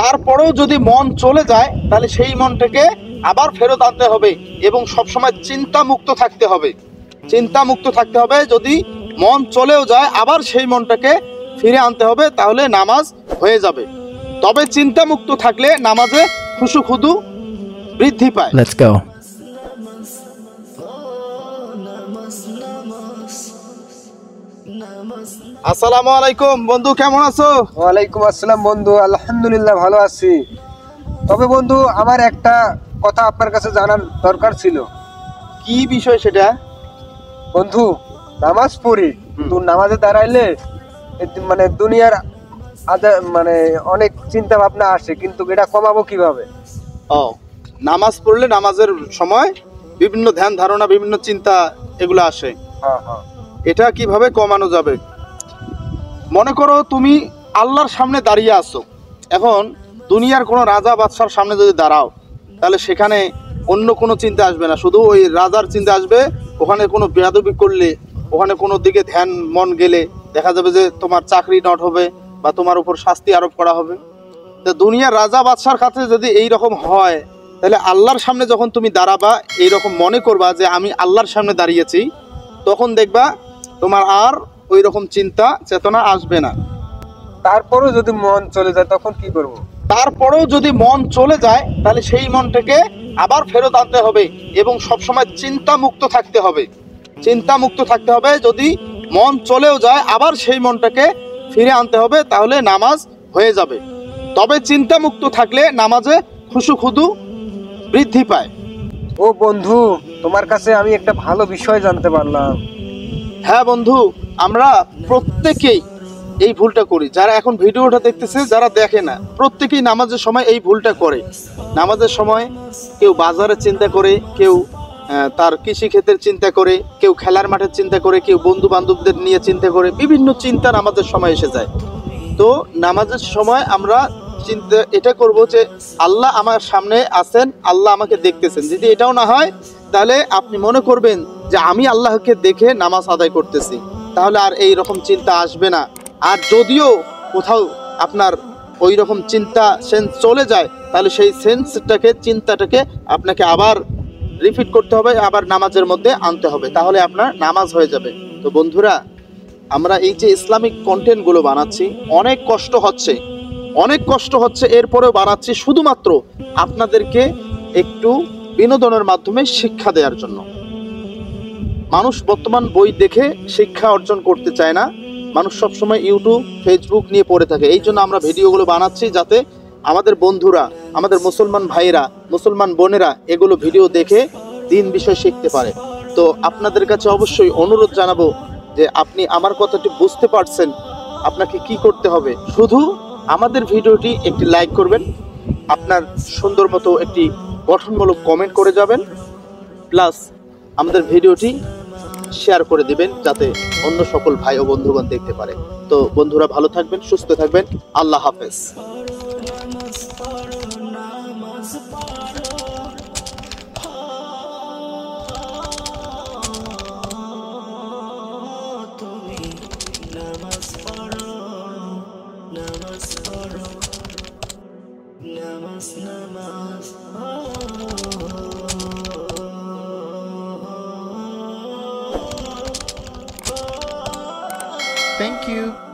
তারপরেও যদি মন চলে যায় তাহলে সেই মনটাকে আবার ফেরত আনতে হবে এবং সবসময় চিন্তা মুক্ত থাকতে হবে। চিন্তা মুক্ত থাকতে হবে। যদি মন চলেও যায় আবার সেই মনটাকে ফিরে আনতে হবে, তাহলে নামাজ হয়ে যাবে। তবে চিন্তা মুক্ত থাকলে নামাজে খুশু খুদু বৃদ্ধি পায়। Let's go. আসসালামু আলাইকুম বন্ধু, কেমন আছো? ওয়ালাইকুম আসসালাম বন্ধু, আলহামদুলিল্লাহ ভালো আছি। তবে বন্ধু, আমার একটা কথা আপনার কাছে জানার দরকার ছিল। কি বিষয় সেটা? বন্ধু, নামাজ পড়ি, কিন্তু নামাজে দাঁড়াইলে মানে দুনিয়ার মানে অনেক চিন্তা ভাবনা আসে, কিন্তু এটা কমাবো কিভাবে? ও, নামাজ পড়লে নামাজের সময় বিভিন্ন ধ্যান ধারণা, বিভিন্ন চিন্তা এগুলো আসে। হ্যাঁ হ্যাঁ। এটা কিভাবে কমানো যাবে? মনে করো তুমি আল্লাহর সামনে দাঁড়িয়ে আছো। এখন দুনিয়ার কোনো রাজা বাদশার সামনে যদি দাঁড়াও, তাহলে সেখানে অন্য কোনো চিন্তা আসবে না, শুধু ওই রাজার চিন্তা আসবে। ওখানে কোনো বেয়াদবি করলে, ওখানে কোনো দিকে ধ্যান মন গেলে দেখা যাবে যে তোমার চাকরি নট হবে বা তোমার উপর শাস্তি আরোপ করা হবে। তো দুনিয়ার রাজা বাদশার কাছে যদি এই রকম হয়, তাহলে আল্লাহর সামনে যখন তুমি দাঁড়াবা, এইরকম মনে করবা যে আমি আল্লাহর সামনে দাঁড়িয়েছি, তখন দেখবা তোমার আর ওই রকম চিন্তা চেতনা আসবে না। তারপরেও যদি মন চলে যায় তখন কি করব? তারপরেও যদি মন চলে যায় তাহলে সেই মনটাকে আবার ফেরত আনতে হবে এবং সবসময় চিন্তা মুক্ত থাকতে হবে। চিন্তা মুক্ত থাকতে হবে। যদি মন চলেও যায় আবার সেই মনটাকে ফিরে আনতে হবে, তাহলে নামাজ হয়ে যাবে। তবে চিন্তা মুক্ত থাকলে নামাজে খুশু খুদু বৃদ্ধি পায়। ও বন্ধু, তোমার কাছে আমি একটা ভালো বিষয় জানতে পারলাম। হ্যাঁ বন্ধু, আমরা প্রত্যেকেই এই ভুলটা করি। যারা এখন ভিডিওটা দেখতেছে, যারা দেখে না, প্রত্যেকেই নামাজের সময় এই ভুলটা করে। নামাজের সময় কেউ বাজারের চিন্তা করে, কেউ তার কৃষি ক্ষেতের চিন্তা করে, কেউ খেলার মাঠের চিন্তা করে, কেউ বন্ধু বান্ধবদের নিয়ে চিন্তা করে। বিভিন্ন চিন্তা নামাজের সময় এসে যায়। তো নামাজের সময় আমরা চিন্তা এটা করব যে আল্লাহ আমার সামনে আছেন, আল্লাহ আমাকে দেখতেছেন। যদি এটাও না হয়, তাহলে আপনি মনে করবেন যে আমি আল্লাহকে দেখে নামাজ আদায় করতেছি, তাহলে আর এই রকম চিন্তা আসবে না। আর যদিও কোথাও আপনার ওই রকম চিন্তা সেন্স চলে যায়, তাহলে সেই সেন্সটাকে, চিন্তাটাকে আপনাকে আবার রিপিট করতে হবে, আবার নামাজের মধ্যে আনতে হবে, তাহলে আপনার নামাজ হয়ে যাবে। তো বন্ধুরা, আমরা এই যে ইসলামিক কন্টেন্টগুলো বানাচ্ছি, অনেক কষ্ট হচ্ছে, এরপরেও বানাচ্ছি শুধুমাত্র আপনাদেরকে একটু বিনোদনের মাধ্যমে শিক্ষা দেওয়ার জন্য। মানুষ বর্তমান বই দেখে শিক্ষা অর্জন করতে চায় না। মানুষ সবসময় ইউটিউব, ফেসবুক নিয়ে পড়ে থাকে। এই জন্য আমরা ভিডিওগুলো বানাচ্ছি, যাতে আমাদের বন্ধুরা, আমাদের মুসলমান ভাইরা, মুসলমান বোনেরা এগুলো ভিডিও দেখে দিন বিষয় শিখতে পারে। তো আপনাদের কাছে অবশ্যই অনুরোধ জানাবো যে আপনি আমার কথাটি বুঝতে পারছেন, আপনাকে কি করতে হবে? শুধু আমাদের ভিডিওটি একটি লাইক করবেন, আপনার সুন্দর মতো একটি গঠনমূলক কমেন্ট করে যাবেন, প্লাস আমাদের ভিডিওটি শেয়ার করে দিবেন, যাতে অন্য সকল ভাই ও বন্ধুগণ দেখতে পারে। তো বন্ধুরা, ভালো থাকবেন, সুস্থ থাকবেন। আল্লাহ হাফেজ। Thank you.